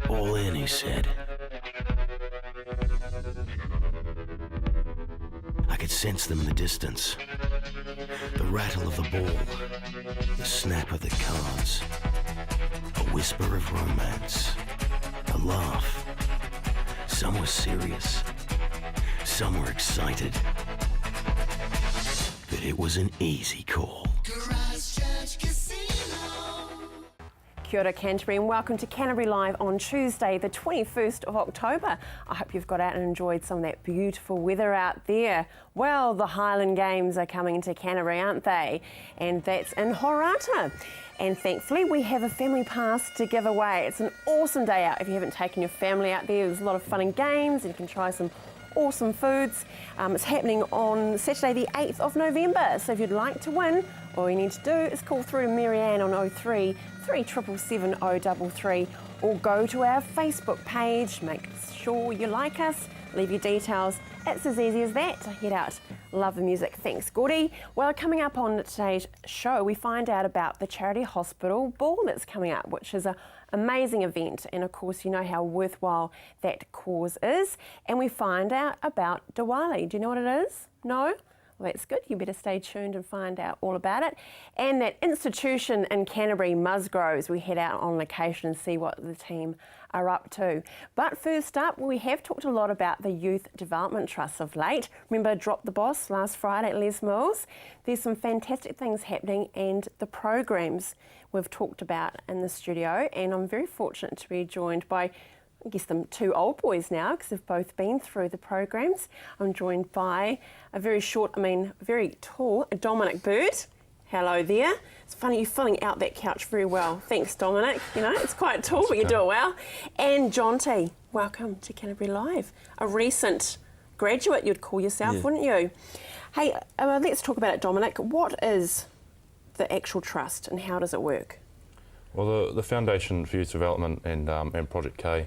All in, he said. I could sense them in the distance. The rattle of the ball, the snap of the cards, a whisper of romance, a laugh. Some were serious, some were excited. But it was an easy call. Kia ora Canterbury and welcome to Canterbury Live on Tuesday the 21st of October. I hope you've got out and enjoyed some of that beautiful weather out there. Well, the Highland Games are coming to Canterbury, aren't they? And that's in Horata. And thankfully we have a family pass to give away. It's an awesome day out if you haven't taken your family out there. There's a lot of fun and games and you can try some awesome foods. It's happening on Saturday the 8th of November. So if you'd like to win, all you need to do is call through to Marianne on 03 3777 033 or go to our Facebook page, make sure you like us, leave your details. It's as easy as that. Head out. Love the music. Thanks, Gordy. Well, coming up on today's show, we find out about the Charity Hospital Ball that's coming up, which is an amazing event. And of course, you know how worthwhile that cause is. And we find out about Diwali. Do you know what it is? No? Well, that's good. You better stay tuned and find out all about it. And that institution in Canterbury, Musgroves, we head out on location and see what the team are up to. But first up, we have talked a lot about the Youth Development Trust of late. Remember Drop the Boss last Friday at Les Mills? There's some fantastic things happening and the programs we've talked about in the studio. And I'm very fortunate to be joined by I guess them two old boys now because they've both been through the programs. I'm joined by a very tall Dominic Bird. Hello there. It's funny, you're filling out that couch very well. Thanks, Dominic. You know, it's quite tall, but you do it well. And John T, welcome to Canterbury Live. A recent graduate, you'd call yourself, wouldn't you? Hey, let's talk about it, Dominic. What is the actual trust and how does it work? Well, the Foundation for Youth Development and Project K,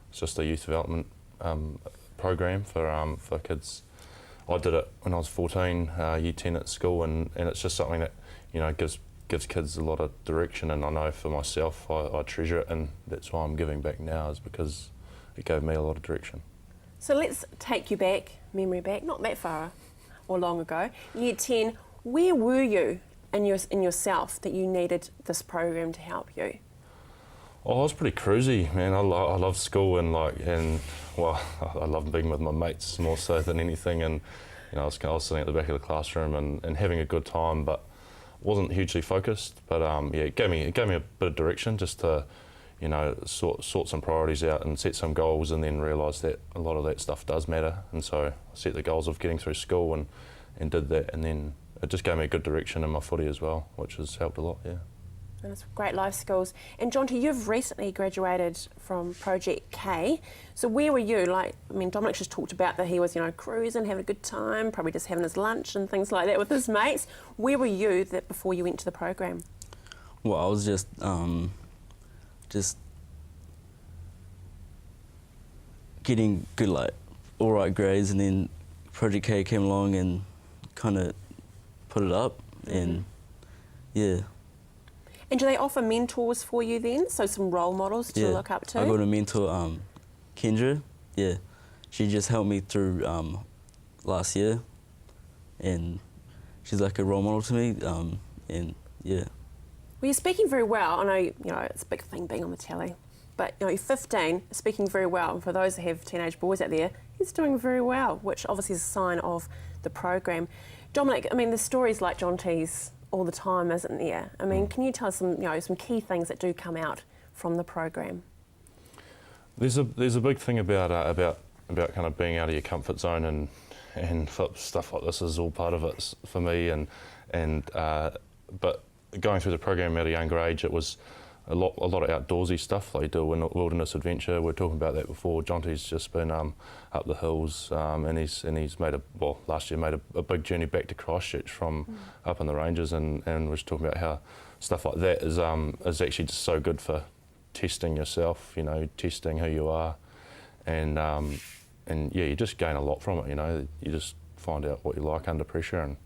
it's just a youth development program for kids. I did it when I was 14, year 10 at school, and it's just something that gives kids a lot of direction. And I know for myself, I treasure it, and that's why I'm giving back now, is because it gave me a lot of direction. So let's take you back, memory back, not that far or long ago. Year 10, where were you in yourself that you needed this program to help you? Oh, I was pretty cruisy, man. I love school and I love being with my mates more so than anything. And I was sitting at the back of the classroom and having a good time, but wasn't hugely focused. But it gave me a bit of direction just to sort some priorities out and set some goals, and then realise that a lot of that stuff does matter. And so I set the goals of getting through school and did that, and then it just gave me a good direction in my footy as well, which has helped a lot. Yeah. And it's great life skills. And Jonty, you've recently graduated from Project K. So where were you? Dominic just talked about that he was, cruising, having a good time, probably just having his lunch and things like that with his mates. Where were you before you went to the program? Well, I was just getting good, all right grades, and then Project K came along and kind of put it up, and yeah. And do they offer mentors for you then? So some role models to look up to? I got a mentor, Kendra. Yeah, she just helped me through last year, and she's like a role model to me. And yeah. Well, you're speaking very well. I know it's a big thing being on the telly, but you're 15, speaking very well. And for those that have teenage boys out there, he's doing very well, which obviously is a sign of the program. Dominic, the stories like John T's all the time, isn't there? Can you tell us some key things that do come out from the program? There's a big thing about kind of being out of your comfort zone, and stuff like this is all part of it for me. But going through the program at a younger age, it was a lot of outdoorsy stuff, like you do a wilderness adventure. We were talking about that before. Jonty's just been up the hills, and he's last year made a big journey back to Christchurch from up in the ranges, and we're just talking about how stuff like that is actually just so good for testing yourself, testing who you are, and you just gain a lot from it. You just find out what you like under pressure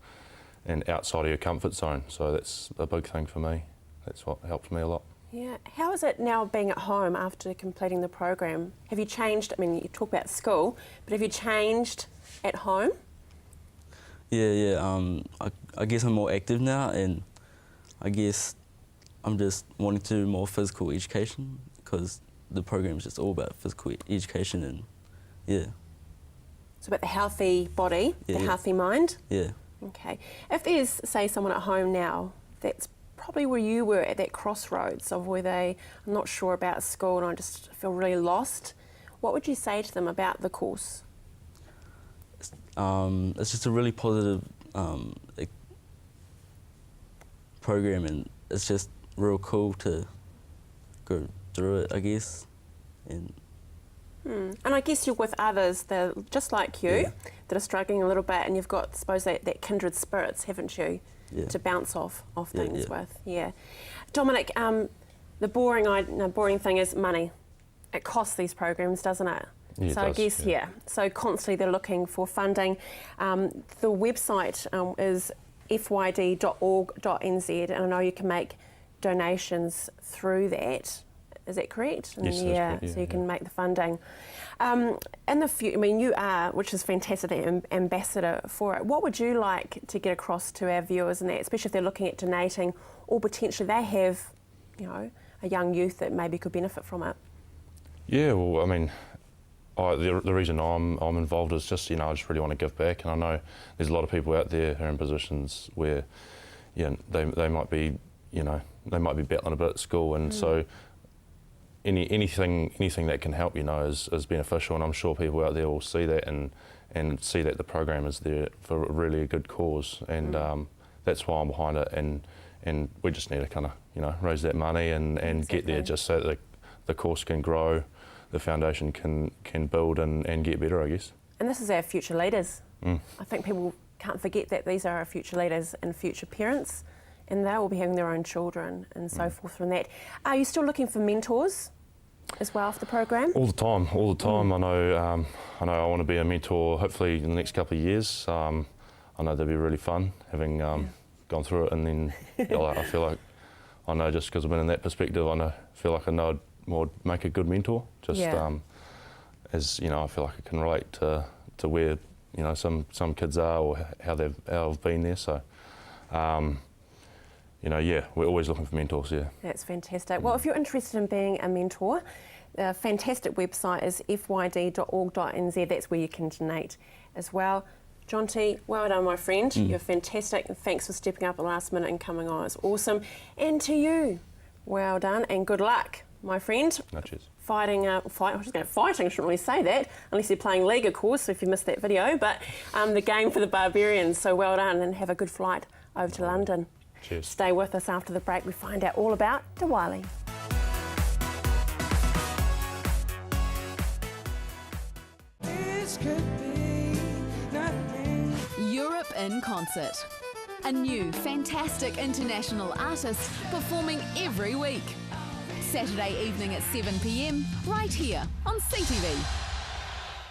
and outside of your comfort zone. So that's a big thing for me. That's what helped me a lot. Yeah. How is it now being at home after completing the program? Have you changed? I mean, you talk about school, but have you changed at home? Yeah. I guess I'm more active now, and I guess I'm just wanting to do more physical education because the program is just all about physical education, and yeah. It's about the healthy body, the Yeah. healthy mind. Yeah. Okay. If there's, say, someone at home now that's probably where you were at that crossroads of where I'm not sure about school and I just feel really lost, what would you say to them about the course? It's just a really positive program, and it's just real cool to go through it, I guess. And And I guess you're with others that are just like you, Yeah. that are struggling a little bit, and you've got, I suppose, that kindred spirits, haven't you, Yeah. to bounce off Yeah, things yeah. with. Yeah. Dominic, the boring thing is money. It costs these programs, doesn't it? Yeah, it so I does, guess, yeah. So constantly they're looking for funding. The website is fyd.org.nz, and I know you can make donations through that. Is that correct? Yes, that's correct, so yeah, you can make the funding. In the future, I mean, you are, which is fantastic, ambassador for it. What would you like to get across to our viewers, and that, especially if they're looking at donating, or potentially they have, a young youth that maybe could benefit from it? Yeah, well, I mean, the reason I'm involved is just, I just really want to give back, and I know there's a lot of people out there who are in positions where, they might be, they might be battling a bit at school, and so anything that can help, is beneficial, and I'm sure people out there will see that and see that the program is there for really a good cause, and that's why I'm behind it, and we just need to kind of, raise that money and get there just so that the course can grow, the foundation can build and get better, I guess. And this is our future leaders. I think people can't forget that these are our future leaders and future parents, and they will be having their own children and so forth from that. Are you still looking for mentors as well for the program? All the time. I know I want to be a mentor hopefully in the next couple of years. I know that'd be really fun having gone through it, and then I feel like I know, just because I've been in that perspective, feel like I know I'd make a good mentor. As I feel like I can relate to where some kids are or how they've been there. So we're always looking for mentors. Yeah. That's fantastic. Well, if you're interested in being a mentor, the fantastic website is fyd.org.nz. That's where you can donate as well. John T, well done, my friend. You're fantastic, and thanks for stepping up at the last minute and coming on. It's awesome. And to you, well done and good luck, my friend. No, cheers. Fighting, I shouldn't really say that, unless you're playing League, of course, if you missed that video, but the game for the Barbarians. So well done, and have a good flight over to London. Cheers. Stay with us after the break. We find out all about Diwali. Europe in concert. A new, fantastic international artist performing every week. Saturday evening at 7 p.m, right here on CTV.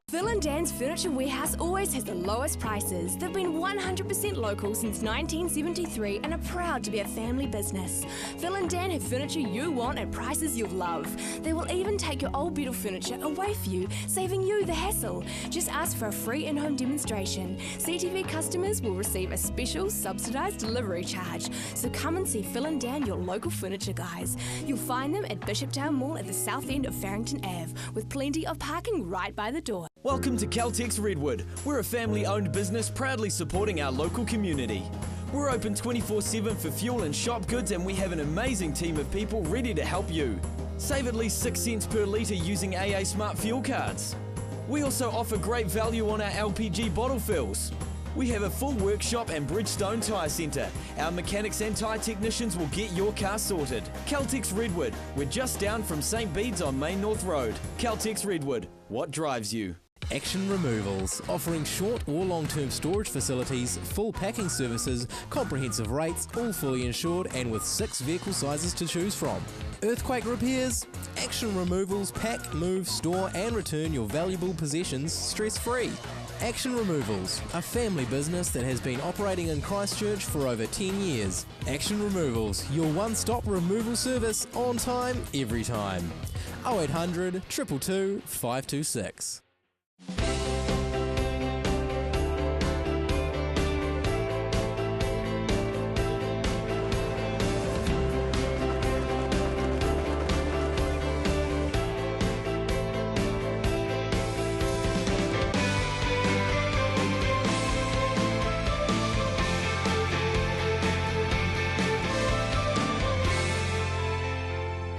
Phil & Dan's Furniture Warehouse always has the lowest prices. They've been 100% local since 1973 and are proud to be a family business. Phil & Dan have furniture you want at prices you'll love. They will even take your old beautiful furniture away for you, saving you the hassle. Just ask for a free in-home demonstration. CTV customers will receive a special subsidised delivery charge. So come and see Phil & Dan, your local furniture guys. You'll find them at Bishoptown Mall at the south end of Farrington Ave, with plenty of parking right by the door. Welcome to Caltex Redwood. We're a family-owned business proudly supporting our local community. We're open 24/7 for fuel and shop goods, and we have an amazing team of people ready to help you. Save at least 6 cents per litre using AA Smart Fuel cards. We also offer great value on our LPG bottle fills. We have a full workshop and Bridgestone Tyre Centre. Our mechanics and tyre technicians will get your car sorted. Caltex Redwood. We're just down from St Bede's on Main North Road. Caltex Redwood. What drives you? Action Removals, offering short or long-term storage facilities, full packing services, comprehensive rates, all fully insured and with 6 vehicle sizes to choose from. Earthquake repairs? Action Removals pack, move, store and return your valuable possessions stress-free. Action Removals, a family business that has been operating in Christchurch for over 10 years. Action Removals, your one-stop removal service on time, every time. 0800 222 526.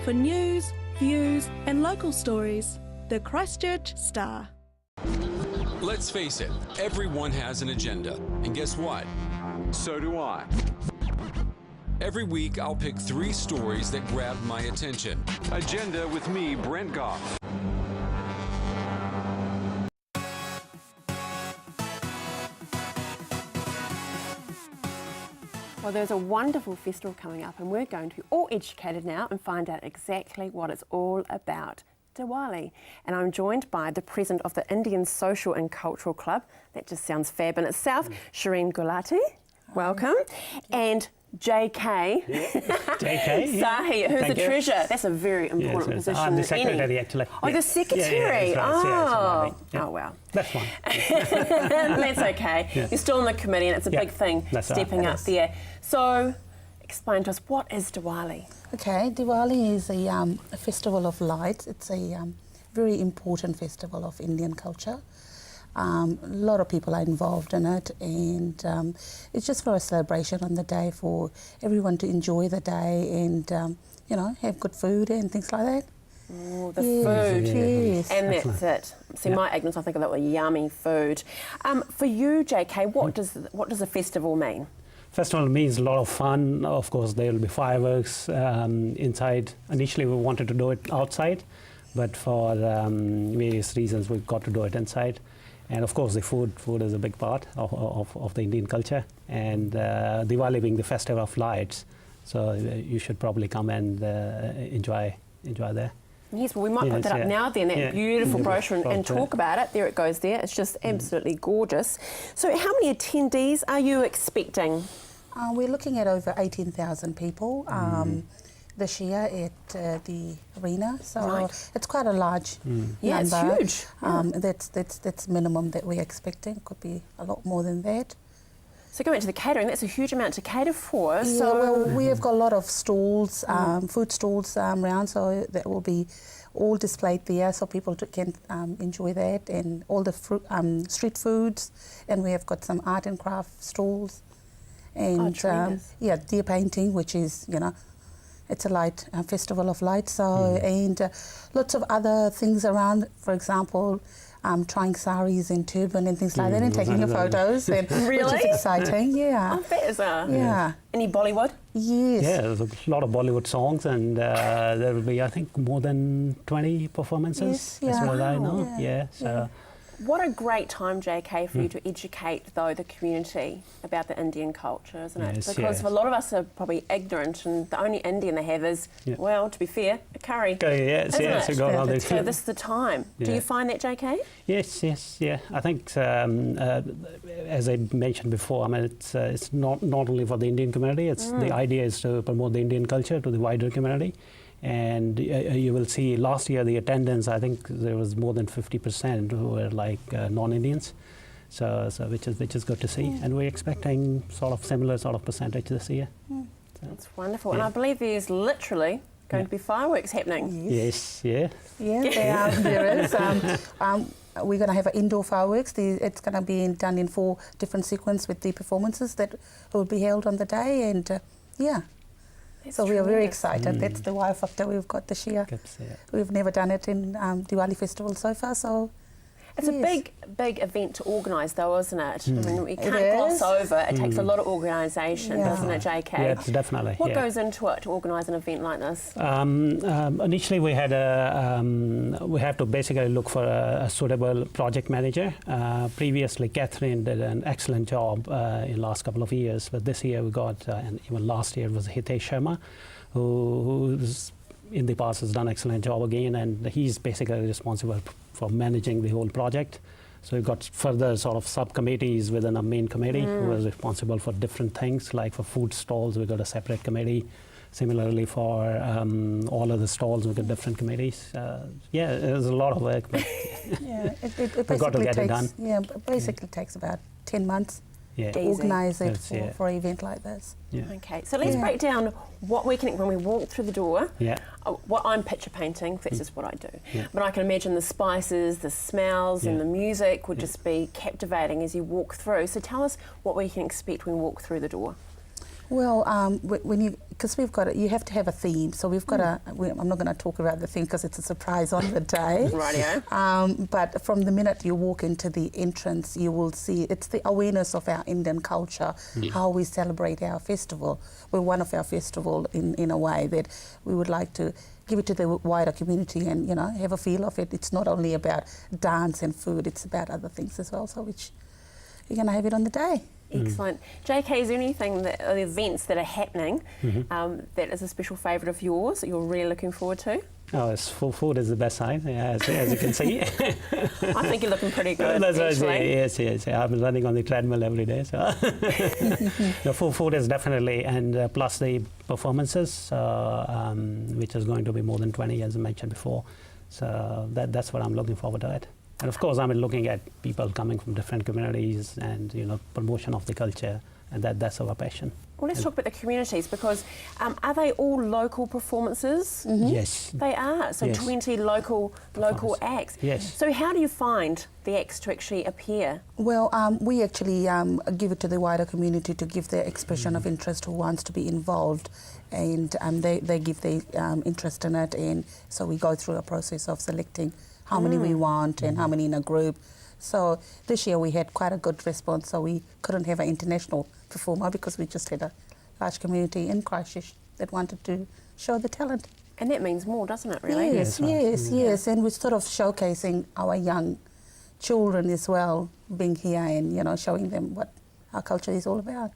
For news, views and local stories, the Christchurch Star. Let's face it, everyone has an agenda. And guess what? So do I. Every week, I'll pick 3 stories that grab my attention. Agenda with me, Brent Goff. Well, there's a wonderful festival coming up and we're going to be all educated now and find out exactly what it's all about. Diwali. And I'm joined by the president of the Indian Social and Cultural Club. That just sounds fab in itself. Shireen Gulati, welcome. And JK, Sahi, who's the treasurer. That's a very important position. I'm the secretary, actually. Oh, the secretary. Oh, well. That's fine. That's okay. You're still on the committee and it's a big thing stepping up there. So, explain to us, what is Diwali? Okay, Diwali is a festival of lights. It's a very important festival of Indian culture. A lot of people are involved in it, and it's just for a celebration on the day for everyone to enjoy the day and, you know, have good food and things like that. Oh, the food. Yes. And that's it. See, my ignorance, I think of that with yummy food. For you, JK, what does a festival mean? Festival means a lot of fun. Of course, there will be fireworks inside. Initially, we wanted to do it outside, but for various reasons, we've got to do it inside. And of course, the food is a big part of the Indian culture. And Diwali being the festival of lights, so you should probably come and enjoy there. Yes, well, we might put that up now then, that beautiful brochure, and talk about it. There it goes there. It's just absolutely gorgeous. So how many attendees are you expecting? We're looking at over 18,000 people this year at the arena. So it's quite a large number. Yeah, it's huge. That's minimum that we're expecting. Could be a lot more than that. So going to the catering, that's a huge amount to cater for. Yeah, so well, we have got a lot of stalls, food stalls around, so that will be all displayed there, so people can enjoy that, and all the street foods, and we have got some art and craft stalls, and deer painting, which is, you know, it's a light festival of light. So and lots of other things around. For example, trying saris and turban and things like that, and taking your photos, and, which is exciting. Yeah. Oh, that is yeah. Any Bollywood? Yes. Yeah, there's a lot of Bollywood songs, and there will be, I think, more than 20 performances. Yes, as well as I know. So. What a great time, JK, for you to educate, though, the community about the Indian culture, isn't it? Because a lot of us are probably ignorant, and the only Indian they have is, well, to be fair, a curry. So this is the time. Do you find that, JK? Yes. I think, as I mentioned before, I mean, it's not only for the Indian community. It's the idea is to promote the Indian culture to the wider community. And you will see last year the attendance, I think there was more than 50% who were like non-Indians, so which is good to see. And we're expecting sort of similar sort of percentage this year. That's wonderful. And I believe there's literally going to be fireworks happening. Yes. Yeah, there is. We're going to have indoor fireworks. It's going to be done in 4 different sequences with the performances that will be held on the day, and so we are very excited. That's the wow factor we've got this year. We've never done it in Diwali Festival so far, so... It's a big event to organise though, isn't it? I mean, we can't gloss over. It takes a lot of organisation, doesn't it, JK? Yeah, definitely. What goes into it to organise an event like this? Initially we had we have to basically look for a suitable project manager. Previously, Catherine did an excellent job in the last couple of years, but this year we got, and even last year was Hitesh Sharma, who's in the past has done an excellent job again, and he's basically responsible for managing the whole project. So we've got further sort of subcommittees within a main committee who is responsible for different things, like for food stalls, we've got a separate committee. Similarly, for all of the stalls, we've got different committees. Yeah, there's a lot of work, but it we've got to get it done. Yeah, it basically takes about 10 months to organise it for an event like this. Yeah. Okay, so let's break down what we can, when we walk through the door, Yeah. What I'm picture painting, that's just what I do. But I can imagine the spices, the smells and the music would just be captivating as you walk through. So tell us what we can expect when we walk through the door. Well, because we've got you have to have a theme. So we've got I'm not going to talk about the theme because it's a surprise on the day. Rightio. But from the minute you walk into the entrance, you will see it's the awareness of our Indian culture, how we celebrate our festival. We're one of our festival in a way that we would like to give it to the wider community and, you know, have a feel of it. It's not only about dance and food, it's about other things as well. So which you're going to have it on the day. Excellent. JK, is there anything, the events that are happening that is a special favourite of yours that you're really looking forward to? Oh, food is the best side, as you can see. I think you're looking pretty good, That's actually. right, yes. I've been running on the treadmill every day. So the food is definitely, and plus the performances, which is going to be more than 20, as I mentioned before. So that's what I'm looking forward to it. And of course, I'm looking at people coming from different communities and, you know, promotion of the culture, and that's our passion. Well, let's talk about the communities, because are they all local performances? Yes. They are. So 20 local acts. Yes. So how do you find the acts to actually appear? Well, we actually give it to the wider community to give their expression of interest who wants to be involved, and they give their interest in it, and so we go through a process of selecting how many we want and how many in a group. So this year we had quite a good response, so we couldn't have an international performer because we just had a large community in Christchurch that wanted to show the talent. And that means more, doesn't it, really? Yes. And we're sort of showcasing our young children as well, being here and, you know, showing them what our culture is all about.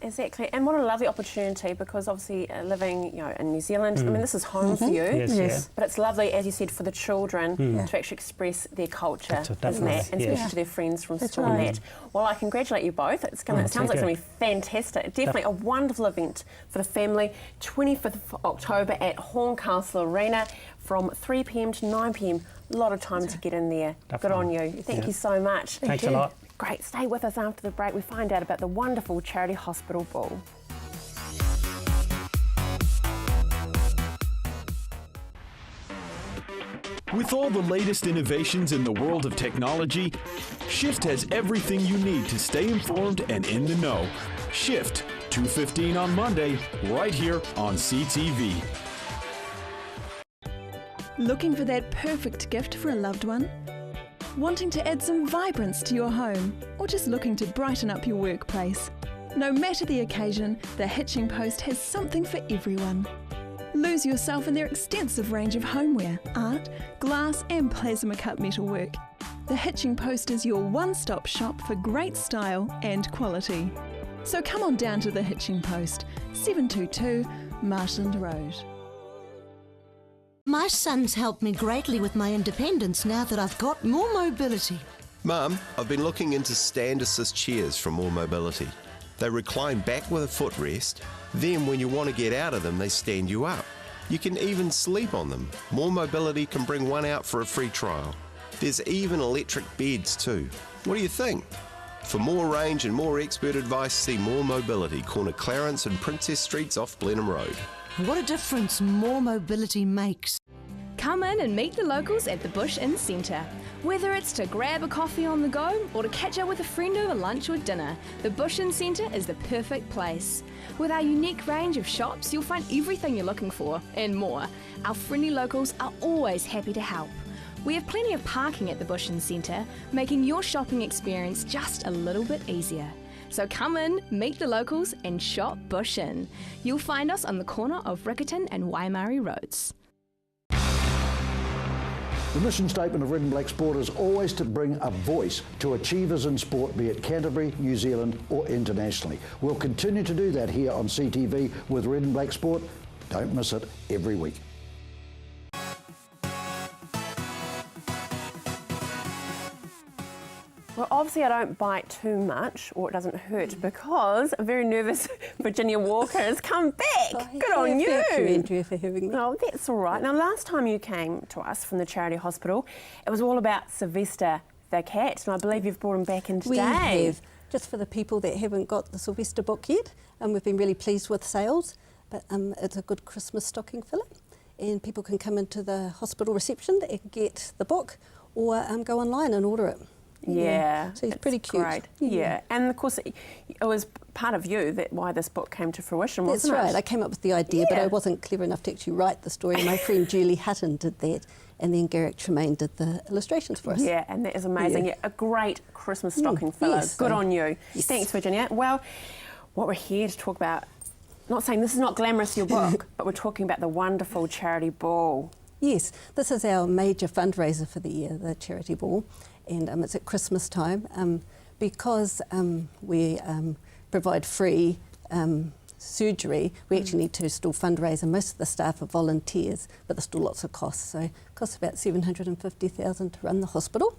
Exactly, and what a lovely opportunity, because obviously living, you know, in New Zealand, I mean, this is home for you. Yes. But it's lovely, as you said, for the children to actually express their culture, isn't it? And especially to their friends from school and that. Well, I congratulate you both. It sounds like it's going to be fantastic. Definitely a wonderful event for the family. 25th of October at Horncastle Arena from 3 p.m. to 9 p.m. A lot of time to get in there. Good on you. Thank you so much. Thanks a lot. Great. Stay with us after the break. We find out about the wonderful charity hospital ball. With all the latest innovations in the world of technology, Shift has everything you need to stay informed and in the know. Shift, 2:15 on Monday, right here on CTV. Looking for that perfect gift for a loved one? Wanting to add some vibrance to your home, or just looking to brighten up your workplace? No matter the occasion, the Hitching Post has something for everyone. Lose yourself in their extensive range of homeware, art, glass and plasma cut metalwork. The Hitching Post is your one-stop shop for great style and quality. So come on down to the Hitching Post, 722 Marshland Road. My son's helped me greatly with my independence now that I've got more mobility. Mum, I've been looking into stand assist chairs from More Mobility. They recline back with a footrest, then when you want to get out of them, they stand you up. You can even sleep on them. More Mobility can bring one out for a free trial. There's even electric beds too. What do you think? For more range and more expert advice, see More Mobility, corner Clarence and Princess Streets off Blenheim Road. What a difference More Mobility makes. Come in and meet the locals at the Bush Inn Centre. Whether it's to grab a coffee on the go or to catch up with a friend over lunch or dinner, the Bush Inn Centre is the perfect place. With our unique range of shops, you'll find everything you're looking for and more. Our friendly locals are always happy to help. We have plenty of parking at the Bush Inn Centre, making your shopping experience just a little bit easier. So come in, meet the locals and shop Bush Inn. You'll find us on the corner of Riccarton and Waimari Roads. The mission statement of Red and Black Sport is always to bring a voice to achievers in sport, be it Canterbury, New Zealand or internationally. We'll continue to do that here on CTV with Red and Black Sport. Don't miss it every week. Well, obviously I don't bite too much or it doesn't hurt because a very nervous Virginia Walker has come back. Good on you. Thank you, Andrea, for having me. Oh, that's all right. Now, last time you came to us from the charity hospital, it was all about Sylvester the cat, and I believe you've brought him back in today. We have, just for the people that haven't got the Sylvester book yet, and we've been really pleased with sales, but it's a good Christmas stocking filler, and people can come into the hospital reception and get the book or go online and order it. Yeah, so he's pretty cute. Great. Yeah, and of course it was part of you that why this book came to fruition, wasn't it? That's right. I came up with the idea, but I wasn't clever enough to actually write the story. My friend Julie Hutton did that, and then Garrick Tremaine did the illustrations for us. Yeah, and that is amazing. Yeah, a great Christmas stocking filler. Yes. Good on you. Yes. Thanks, Virginia. Well, what we're here to talk about, not saying this is not glamorous, your book, but we're talking about the wonderful charity ball. Yes, this is our major fundraiser for the year, the charity ball, and it's at Christmas time because we provide free surgery. We actually need to still fundraise, and most of the staff are volunteers, but there's still lots of costs. So it costs about $750,000 to run the hospital.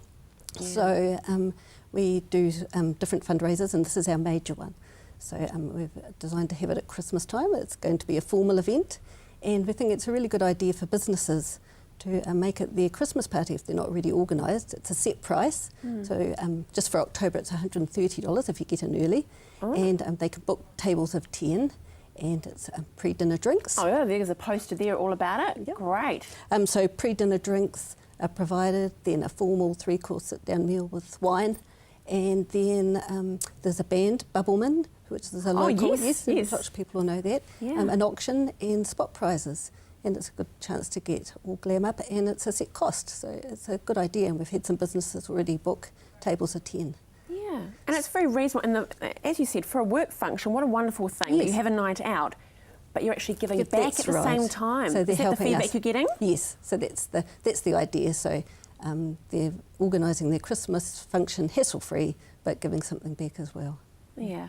Yeah. So we do different fundraisers, and this is our major one. So we've designed to have it at Christmas time. It's going to be a formal event, and we think it's a really good idea for businesses to make it their Christmas party if they're not already organised. It's a set price, so just for October it's $130 if you get in early, and they can book tables of 10, and it's pre-dinner drinks. Oh yeah, there's a poster there all about it. Yep. Great. So pre-dinner drinks are provided, then a formal 3-course sit-down meal with wine, and then there's a band, Bubbleman, which is a local, yes. Lots of people will know that, an auction and spot prizes. And it's a good chance to get all glam up, and it's a set cost, so it's a good idea, and we've had some businesses already book tables of 10. Yeah, and it's very reasonable, and as you said, for a work function, what a wonderful thing that you have a night out, but you're actually giving back at the same time. So they're is that helping the feedback us. you're getting? Yes, so that's the idea. So they're organising their Christmas function hassle-free, but giving something back as well. Yeah.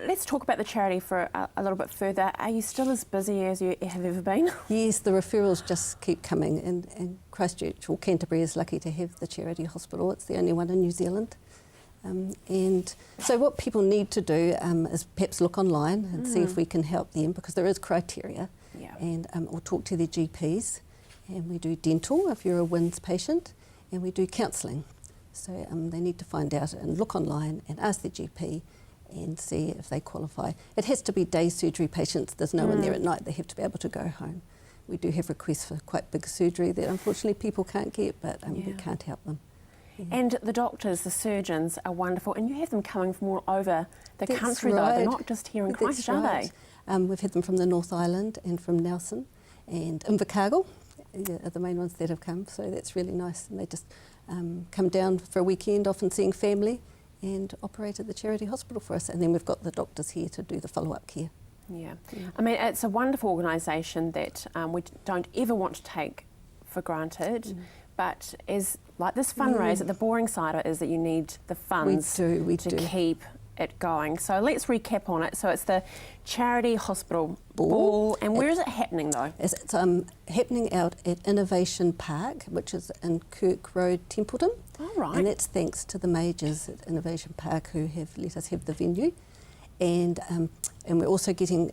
Let's talk about the charity for a little bit further. Are you still as busy as you have ever been? Yes, the referrals just keep coming, and Christchurch or Canterbury is lucky to have the charity hospital. It's the only one in New Zealand. And so what people need to do is perhaps look online and see if we can help them, because there is criteria, and or talk to their GPs. And we do dental if you're a WINS patient, and we do counselling. So they need to find out and look online and ask their GP and see if they qualify. It has to be day surgery patients. There's no one there at night. They have to be able to go home. We do have requests for quite big surgery that unfortunately people can't get, but we can't help them. Yeah. And the doctors, the surgeons are wonderful, and you have them coming from all over the country though. They're not just here in Christchurch, are they? We've had them from the North Island and from Nelson and Invercargill are the main ones that have come, so that's really nice. And they just come down for a weekend, often seeing family, and operate at the charity hospital for us. And then we've got the doctors here to do the follow-up care. Yeah. I mean, it's a wonderful organisation that we don't ever want to take for granted, but as like this fundraiser, the boring side of it is that you need the funds to keep it going. So let's recap on it. So it's the Charity Hospital Ball. And where is it happening though? It's happening out at Innovation Park, which is in Kirk Road, Templeton. Oh, right. And that's thanks to the majors at Innovation Park who have let us have the venue. And we're also getting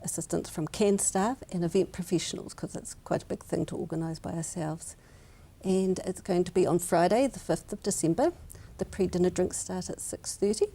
assistance from CAN staff and event professionals, because it's quite a big thing to organise by ourselves. And it's going to be on Friday, the 5th of December. The pre-dinner drinks start at 6:30.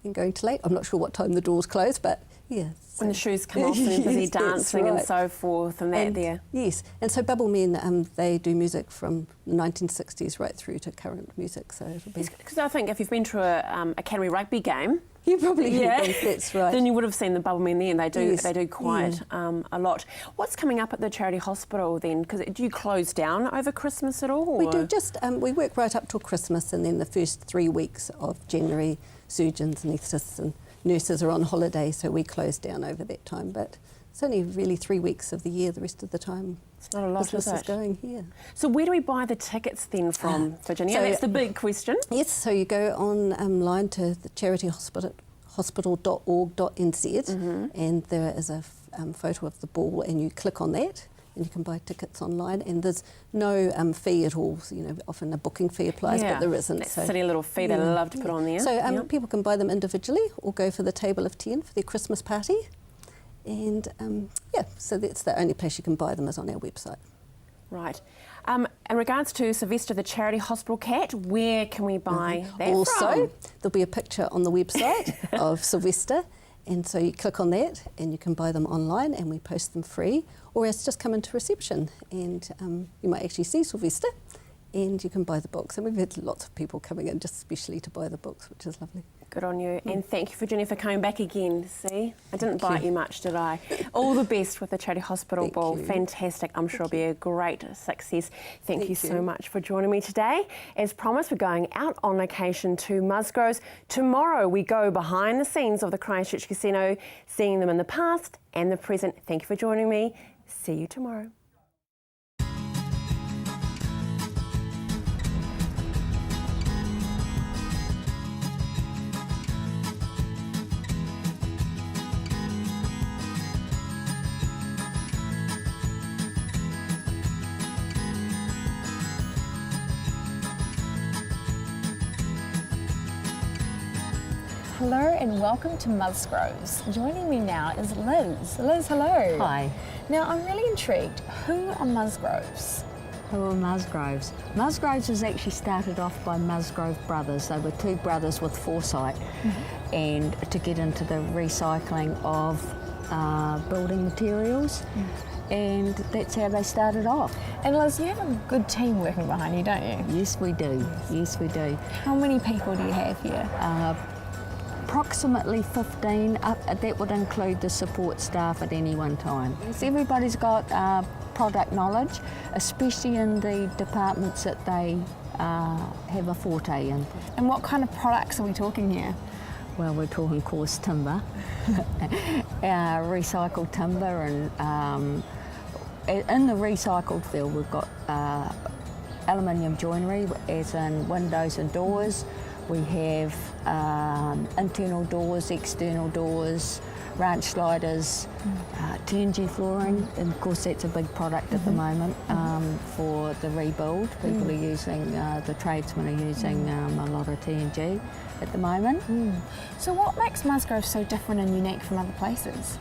And going to late, I'm not sure what time the doors close, but yeah. So. When the shoes come off and they're busy dancing and so forth and that there. Yes, and so Bubble Men, they do music from the 1960s right through to current music, so it'll be... Because I think if you've been to a Canterbury rugby game... You probably have, that's right. Then you would have seen the Bubble Men there, and they do quite a lot. What's coming up at the charity hospital then? Because do you close down over Christmas at all? Or? We do, just we work right up till Christmas, and then the first 3 weeks of January, surgeons, anaesthetists and nurses are on holiday, so we close down over that time. But it's only really 3 weeks of the year. The rest of the time It's not a lot, business is going here. So where do we buy the tickets then from, Virginia? So that's the big question. Yes, so you go online to the charityhospital.org.nz and there is a photo of the ball and you click on that and you can buy tickets online and there's no fee at all. So, you know, often a booking fee applies, but there isn't. That silly little fee they love to put on there. So people can buy them individually or go for the table of 10 for their Christmas party. And so that's the only place you can buy them is on our website. Right. In regards to Sylvester the Charity Hospital cat, where can we buy that also, from? there'll be a picture on the website of Sylvester, and so you click on that and you can buy them online and we post them free, or else just come into reception and you might actually see Sylvester and you can buy the books. And we've had lots of people coming in just especially to buy the books, which is lovely. Good on you, and thank you, Virginia, for coming back again. See, I didn't bite you much, did I? All the best with the Charity Hospital Ball. Fantastic. I'm sure it'll be a great success. Thank you so much for joining me today. As promised, we're going out on location to Musgroves. Tomorrow we go behind the scenes of the Christchurch Casino, seeing them in the past and the present. Thank you for joining me. See you tomorrow. Hello and welcome to Musgroves. Joining me now is Liz. Liz, hello. Hi. Now I'm really intrigued. Who are Musgroves? Who are Musgroves? Musgroves was actually started off by Musgrove brothers. They were two brothers with foresight and to get into the recycling of building materials. And that's how they started off. And Liz, you have a good team working behind you, don't you? Yes, we do. Yes, we do. How many people do you have here? Approximately 15. That would include the support staff at any one time. So everybody's got product knowledge, especially in the departments that they have a forte in. And what kind of products are we talking here? Well, we're talking coarse timber, recycled timber, and in the recycled field we've got aluminium joinery, as in windows and doors. We have internal doors, external doors, ranch sliders, TNG flooring, and of course that's a big product at the moment for the rebuild. People are using, the tradesmen are using a lot of TNG at the moment. So what makes Musgrove so different and unique from other places?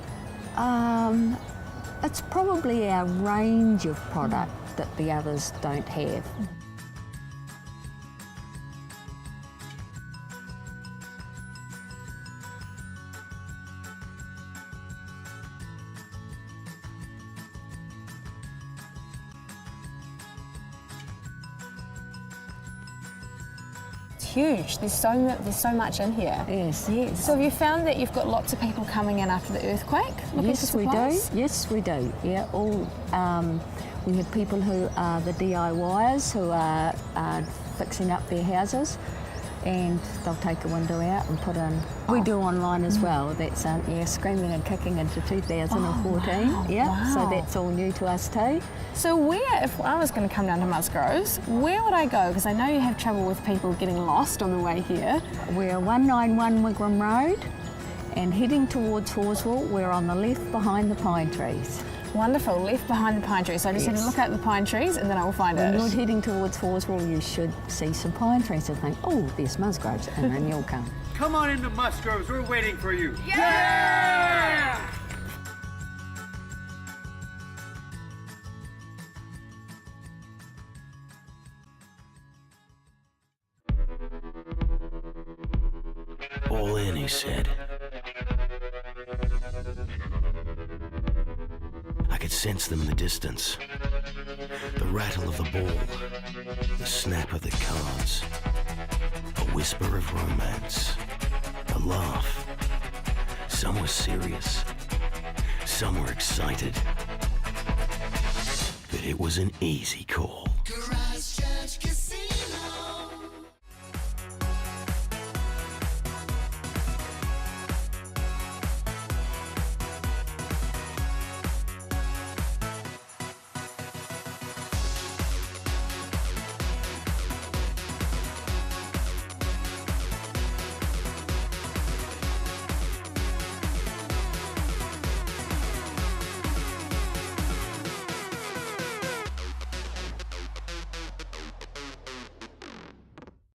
It's probably our range of product that the others don't have. Huge. There's so much in here. Yes, yes. So have you found that you've got lots of people coming in after the earthquake? Yes, we do. Yes, we do. Yeah, all. We have people who are the DIYers who are fixing up their houses, and they'll take a window out and put in. We do online as well. That's Screaming and Kicking into 2014. Wow. Yeah, so that's all new to us too. So where, if I was going to come down to Musgroves, where would I go? Because I know you have trouble with people getting lost on the way here. We're 191 Wigram Road and heading towards Horswell. We're on the left behind the pine trees. Wonderful, left behind the pine trees. So I just have to look at the pine trees and then I will find when it. When you're heading towards Horswell, you should see some pine trees and think, oh, there's Musgroves, and then you'll come. Come on into Musgroves, we're waiting for you. Yeah! All in, he said. I could sense them in the distance. The rattle of the ball, the snap of the cards, a whisper of romance, a laugh. Some were serious, some were excited. But it was an easy call.